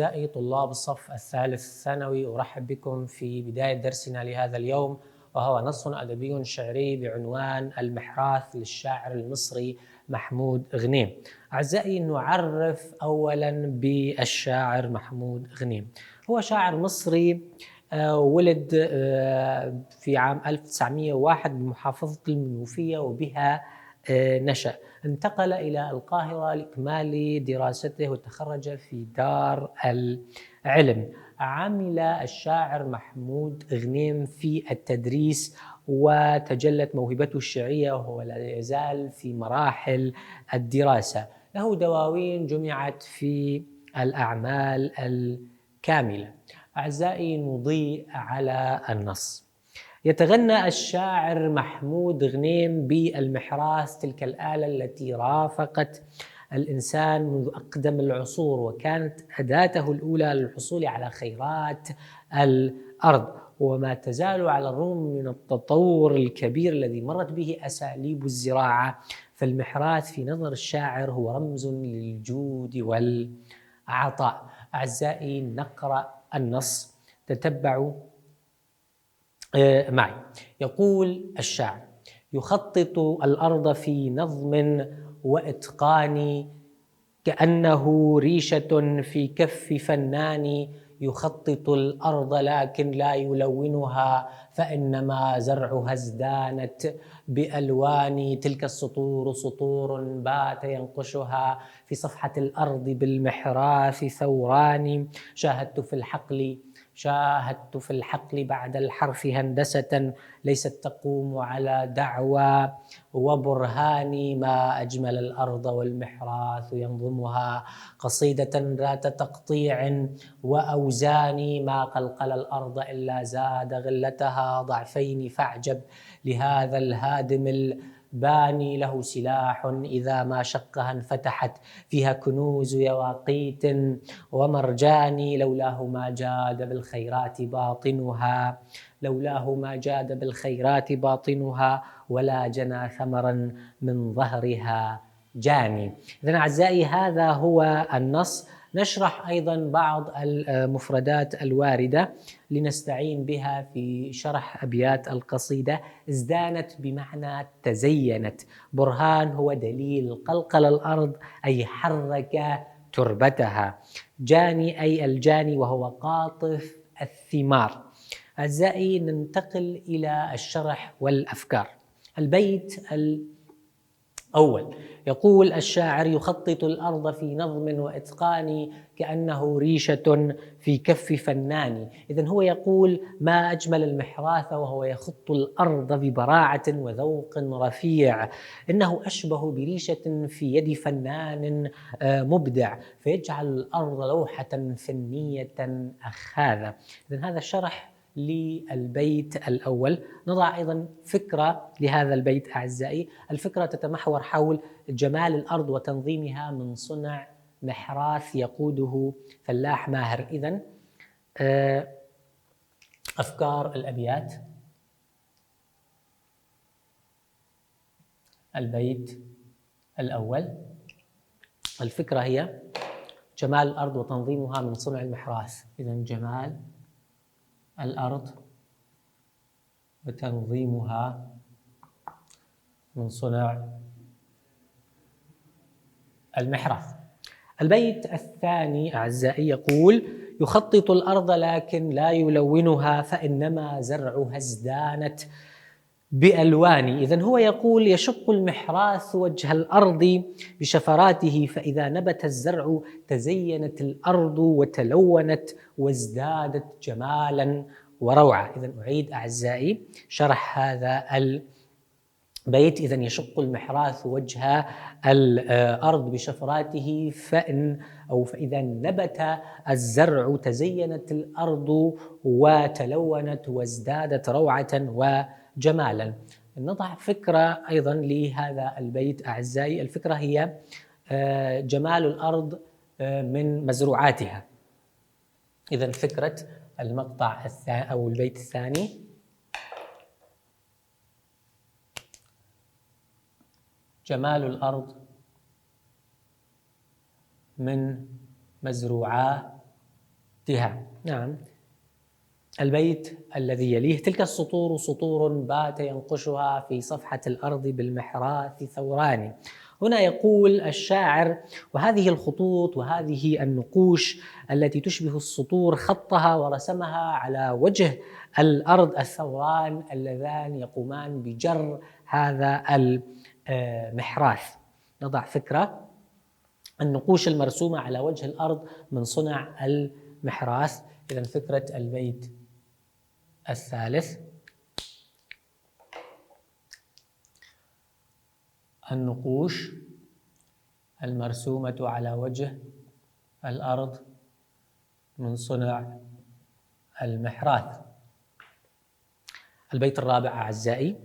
أعزائي طلاب الصف الثالث الثانوي، أرحب بكم في بداية درسنا لهذا اليوم، وهو نص أدبي شعري بعنوان المحراث للشاعر المصري محمود غنيم. أعزائي، نعرف أولا بالشاعر محمود غنيم. هو شاعر مصري ولد في عام 1901 بمحافظة المنوفية، وبها نشأ. انتقل إلى القاهرة لإكمال دراسته وتخرج في دار العلم. عمل الشاعر محمود غنيم في التدريس، وتجلت موهبته الشعرية وهو لا يزال في مراحل الدراسة. له دواوين جمعت في الأعمال الكاملة. أعزائي، نضيء على النص. يتغنى الشاعر محمود غنيم بالمحراث، تلك الآلة التي رافقت الإنسان منذ أقدم العصور، وكانت أداته الأولى للحصول على خيرات الأرض، وما تزال على الرغم من التطور الكبير الذي مرت به أساليب الزراعة، فالمحراث في نظر الشاعر هو رمز للجود والعطاء. أعزائي، نقرأ النص، تتبعوا معي. يقول الشاعر: يخطط الأرض في نظم وإتقان، كأنه ريشة في كف فنان. يخطط الأرض لكن لا يلونها، فإنما زرعها ازدانت بألوان. تلك السطور سطور بات ينقشها، في صفحة الأرض بالمحراث ثوران. شاهدت في الحقل بعد الحرف هندسة، ليست تقوم على دعوى وبرهان. ما أجمل الأرض والمحراث ينظمها، قصيدة ذات تقطيع وأوزان. ما قلقل الأرض إلا زاد غلتها ضعفين، فاعجب لهذا الهادم الباني. له سلاح إذا ما شقها انفتحت، فيها كنوز يواقيت ومرجان. لولاه ما جاد بالخيرات باطنها، ولا جنى ثمرا من ظهرها جاني. إذن أعزائي، هذا هو النص. نشرح أيضا بعض المفردات الواردة لنستعين بها في شرح أبيات القصيدة. ازدانت بمعنى تزينت. برهان هو دليل. قلقل الأرض أي حرك تربتها. جاني أي الجاني، وهو قاطف الثمار. أعزائي، ننتقل إلى الشرح والأفكار. البيت الأول يقول الشاعر: يخطط الأرض في نظم وإتقان، كأنه ريشة في كف فنان. إذن هو يقول: ما أجمل المحراث وهو يخط الأرض ببراعة وذوق رفيع. إنه أشبه بريشة في يد فنان مبدع، فيجعل الأرض لوحة فنية أخاذة. إذن هذا الشرح للبيت الأول. نضع أيضا فكرة لهذا البيت أعزائي. الفكرة تتمحور حول جمال الأرض وتنظيمها من صنع محراث يقوده فلاح ماهر. إذن أفكار الأبيات. البيت الأول، الفكرة هي جمال الأرض وتنظيمها من صنع المحراث. إذن جمال الأرض وتنظيمها من صنع المحراث. البيت الثاني أعزائي يقول: يخطط الأرض لكن لا يلونها، فإنما زرعها ازدانت بألوان. إذن هو يقول: يشق المحراث وجه الأرض بشفراته، فإذا نبت الزرع تزينت الأرض وتلونت وازدادت جمالا وروعة. إذن أعيد أعزائي شرح هذا البيت. إذن يشق المحراث وجه الأرض بشفراته، فإذا نبت الزرع تزينت الأرض وتلونت وازدادت روعة وجمالا. نضع فكرة أيضا لهذا البيت أعزائي. الفكرة هي جمال الأرض من مزروعاتها. إذن فكرة المقطع الثاني أو البيت الثاني: جمال الأرض من مزروعاتها. نعم. البيت الذي يليه: تلك السطور سطور بات ينقشها في صفحة الأرض بالمحراث ثوران. هنا يقول الشاعر: وهذه الخطوط وهذه النقوش التي تشبه السطور خطها ورسمها على وجه الأرض الثوران اللذان يقومان بجر هذا المحراث. نضع فكرة: النقوش المرسومة على وجه الأرض من صنع المحراث. إذن فكرة البيت الثالث: النقوش المرسومة على وجه الأرض من صنع المحراث. البيت الرابع أعزائي: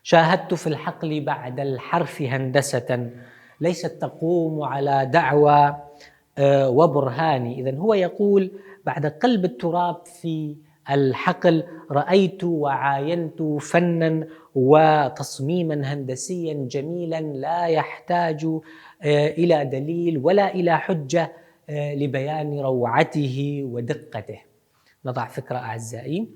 شاهدت في الحقل بعد الحرث هندسة ليست تقوم على دعوى وبرهان. إذن هو يقول بعد قلب التراب في الحقل رأيت وعاينت فنا وتصميما هندسيا جميلا لا يحتاج إلى دليل ولا إلى حجة لبيان روعته ودقته. نضع فكرة أعزائي.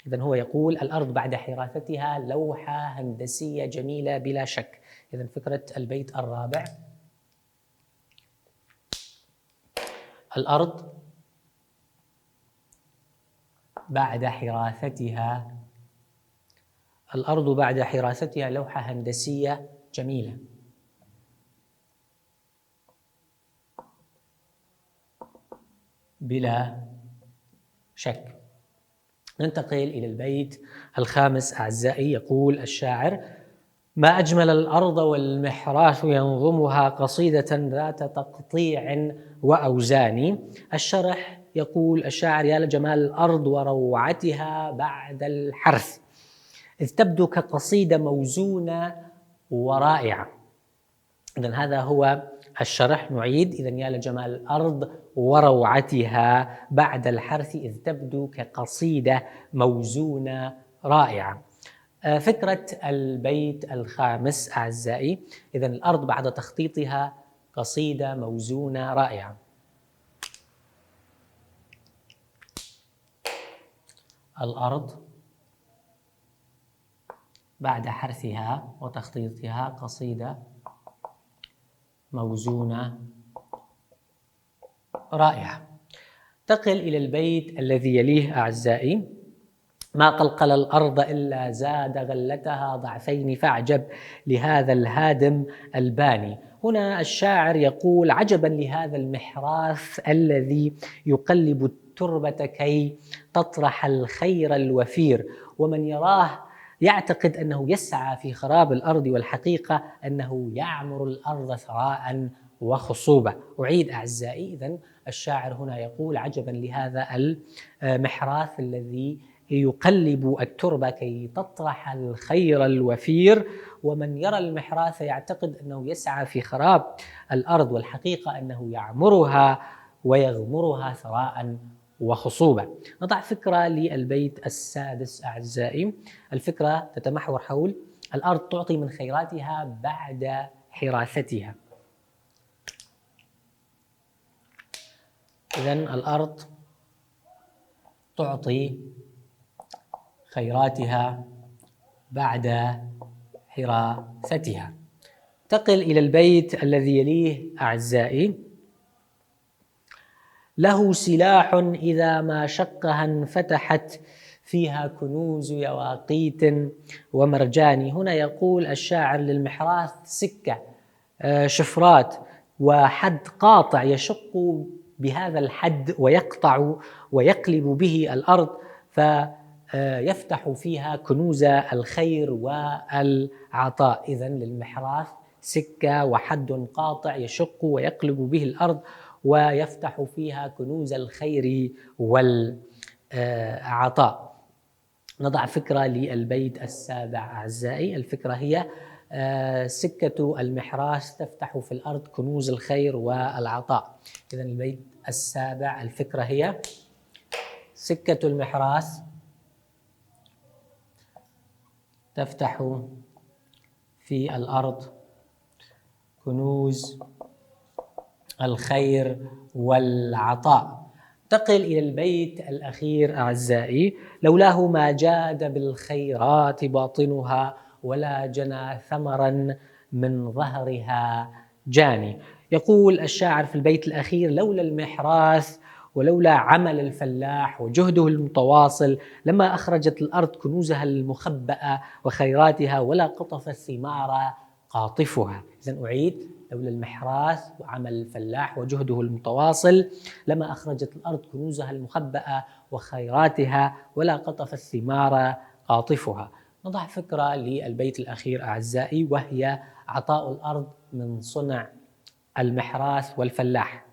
إذن هو يقول الأرض بعد حراثتها لوحة هندسية جميلة بلا شك. إذن فكرة البيت الرابع: الأرض بعد حراثتها، الأرض بعد حراثتها لوحة هندسية جميلة. بلا شك. ننتقل إلى البيت الخامس أعزائي. يقول الشاعر: ما أجمل الأرض والمحراث ينظمها قصيدة ذات تقطيع وأوزان. الشرح: يقول الشاعر: يا لجمال الأرض وروعتها بعد الحرث، إذ تبدو كقصيدة موزونة ورائعة. إذن هذا هو الشرح. نعيد: إذن يا لجمال الأرض وروعتها بعد الحرث إذ تبدو كقصيدة موزونة رائعة. فكرة البيت الخامس أعزائي: إذن الأرض بعد تخطيطها قصيدة موزونة رائعة. الأرض بعد حرثها وتخطيطها قصيدة موزونة رائعة. انتقل إلى البيت الذي يليه أعزائي: ما قلقل الأرض إلا زاد غلتها ضعفين فاعجب لهذا الهادم الباني. هنا الشاعر يقول: عجبا لهذا المحراث الذي يقلب التربة كي تطرح الخير الوفير، ومن يراه يعتقد أنه يسعى في خراب الأرض والحقيقة أنه يعمر الأرض ثراء وخصوبة. أعيد أعزائي: إذن الشاعر هنا يقول: عجبا لهذا المحراث الذي يقلب التربة كي تطرح الخير الوفير، ومن يرى المحراث يعتقد أنه يسعى في خراب الأرض والحقيقة أنه يعمرها ويغمرها ثراء وخصوبة. نضع فكرة للبيت السادس أعزائي. الفكرة تتمحور حول الأرض تعطي من خيراتها بعد حراثتها. إذن الأرض تعطي خيراتها بعد حراثتها. انتقل إلى البيت الذي يليه أعزائي: له سلاح إذا ما شقها انفتحت فيها كنوز يواقيت ومرجان. هنا يقول الشاعر للمحراث سكة، شفرات وحد قاطع يشق بهذا الحد ويقطع ويقلب به الأرض فيفتح فيها كنوز الخير والعطاء. إذن للمحراث سكة وحد قاطع يشق ويقلب به الأرض ويفتح فيها كنوز الخير والعطاء. نضع فكرة للبيت السابع أعزائي. الفكرة هي سكة المحراث تفتح في الأرض كنوز الخير والعطاء. إذن البيت السابع الفكرة هي سكة المحراث تفتح في الأرض كنوز الخير والعطاء. ننتقل إلى البيت الأخير أعزائي: لولاه ما جاد بالخيرات باطنها ولا جنى ثمرا من ظهرها جاني. يقول الشاعر في البيت الأخير: لولا المحراث ولولا عمل الفلاح وجهده المتواصل لما أخرجت الأرض كنوزها المخبأة وخيراتها ولا قطف الثمار قاطفها. إذن أعيد: لولا المحراث وعمل الفلاح وجهده المتواصل لما أخرجت الأرض كنوزها المخبأة وخيراتها ولا قطف الثمار قاطفها. نضع فكرة للبيت الأخير أعزائي، وهي عطاء الأرض من صنع المحراث والفلاح.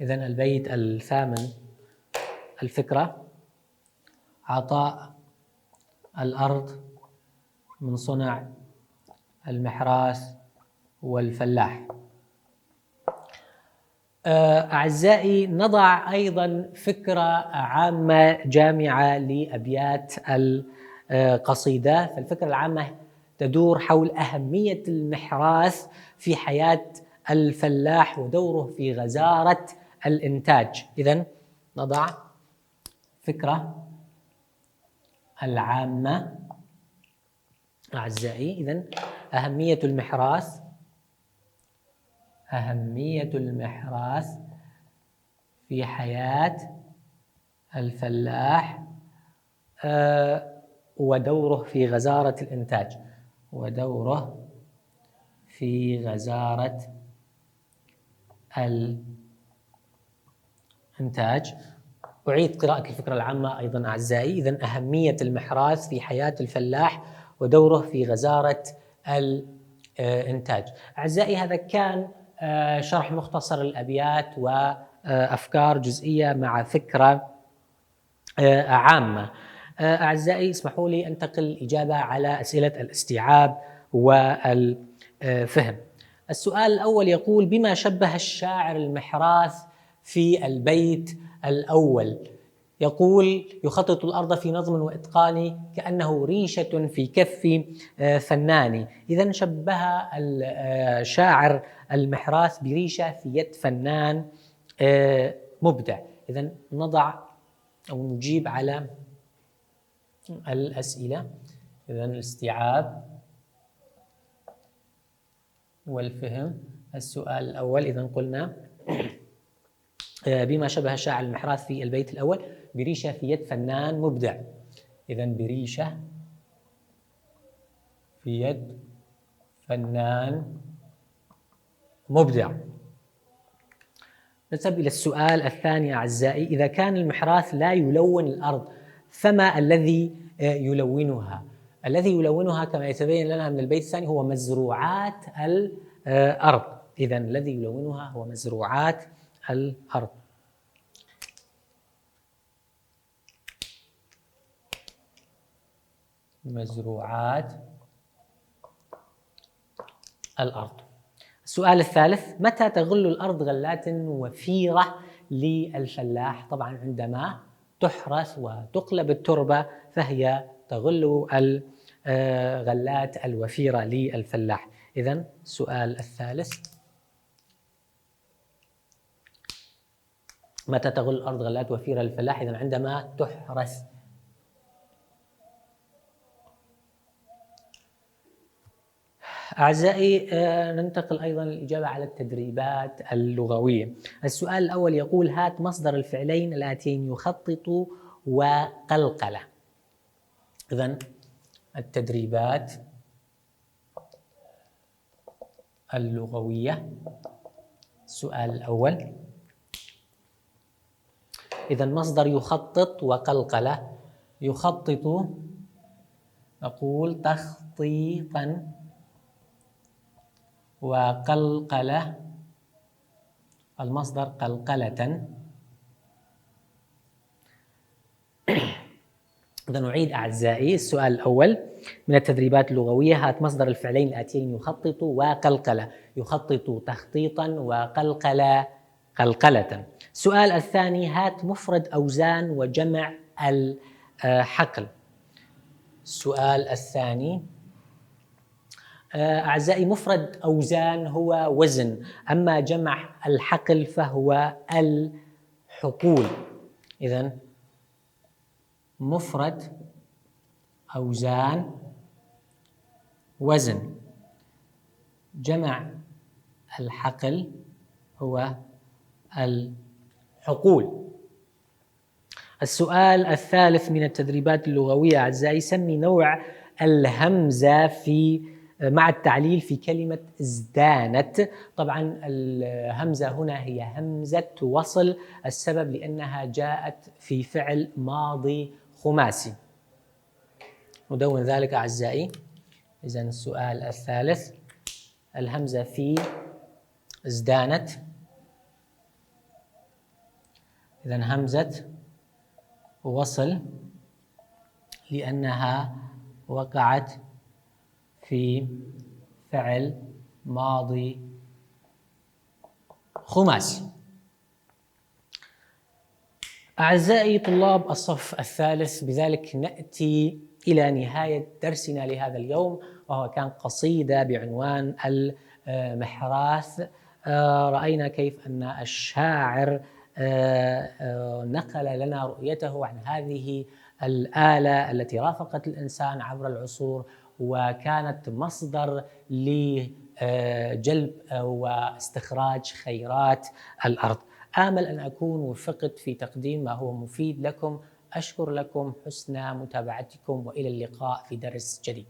إذن البيت الثامن، الفكرة: عطاء الأرض من صنع المحراث والفلاح. أعزائي، نضع أيضا فكرة عامة جامعة لأبيات القصيدة. فالفكرة العامة تدور حول أهمية المحراث في حياة الفلاح ودوره في غزارة الإنتاج. إذن نضع فكرة العامة أعزائي. إذن أهمية المحراث، أهمية المحراث في حياة الفلاح ودوره في غزارة الإنتاج، ودوره في غزارة الإنتاج. أعيد قراءة الفكرة العامة أيضا أعزائي. إذن أهمية المحراث في حياة الفلاح ودوره في غزارة الإنتاج. أعزائي، هذا كان شرح مختصر الأبيات وأفكار جزئية مع فكرة عامة. أعزائي، اسمحوا لي أنتقل الإجابة على أسئلة الاستيعاب والفهم. السؤال الأول يقول: بما شبه الشاعر المحراث في البيت الأول؟ يقول: يخطط الأرض في نظم وإتقان كأنه ريشة في كف فنان. إذن شبه الشاعر المحراث بريشة في يد فنان مبدع. إذن نضع أو نجيب على الأسئلة. إذن الاستيعاب والفهم. السؤال الأول: إذن قلنا بما شبه الشاعر المحراث في البيت الأول بريشة في يد فنان مبدع. إذن بريشة في يد فنان مبدع. نذهب إلى السؤال الثاني أعزائي: إذا كان المحراث لا يلون الأرض فما الذي يلونها؟ الذي يلونها كما يتبين لنا من البيت الثاني هو مزروعات الأرض. إذن الذي يلونها هو مزروعات الأرض. مزروعات الأرض. السؤال الثالث: متى تغل الأرض غلات وفيرة للفلاح؟ طبعا عندما تحرث وتقلب التربة فهي تغل الغلات الوفيرة للفلاح. إذن السؤال الثالث: متى تغل الأرض غلات وفيرة للفلاح؟ إذن عندما تحرث. أعزائي، ننتقل أيضا للإجابة على التدريبات اللغوية. السؤال الأول يقول: هات مصدر الفعلين الآتيين يخطط وقلقلة. إذن التدريبات اللغوية. السؤال الأول: إذن مصدر يخطط وقلقلة. يخطط نقول تخطيطا، وقلقلة المصدر قلقلة. إذا نعيد أعزائي السؤال الأول من التدريبات اللغوية: هات مصدر الفعلين الآتيين يخطط وقلقلة. يخطط تخطيطا وقلقلة قلقلة. السؤال الثاني: هات مفرد أوزان وجمع الحقل. السؤال الثاني: أعزائي مفرد أوزان هو وزن، أما جمع الحقل فهو الحقول. إذن مفرد أوزان وزن، جمع الحقل هو الحقول. السؤال الثالث من التدريبات اللغوية أعزائي: سمي نوع الهمزة مع التعليل في كلمة ازدانت. طبعا الهمزة هنا هي همزة وصل، السبب لأنها جاءت في فعل ماضي خماسي. ندون ذلك أعزائي. إذن السؤال الثالث: الهمزة في ازدانت. إذن همزة وصل لأنها وقعت في فعل ماضي خماسي. أعزائي طلاب الصف الثالث، بذلك نأتي إلى نهاية درسنا لهذا اليوم، وهو كان قصيدة بعنوان المحراث. رأينا كيف أن الشاعر نقل لنا رؤيته عن هذه الآلة التي رافقت الإنسان عبر العصور، وكانت مصدر لجلب واستخراج خيرات الأرض. آمل أن أكون وفقت في تقديم ما هو مفيد لكم. أشكر لكم حسن متابعتكم، وإلى اللقاء في درس جديد.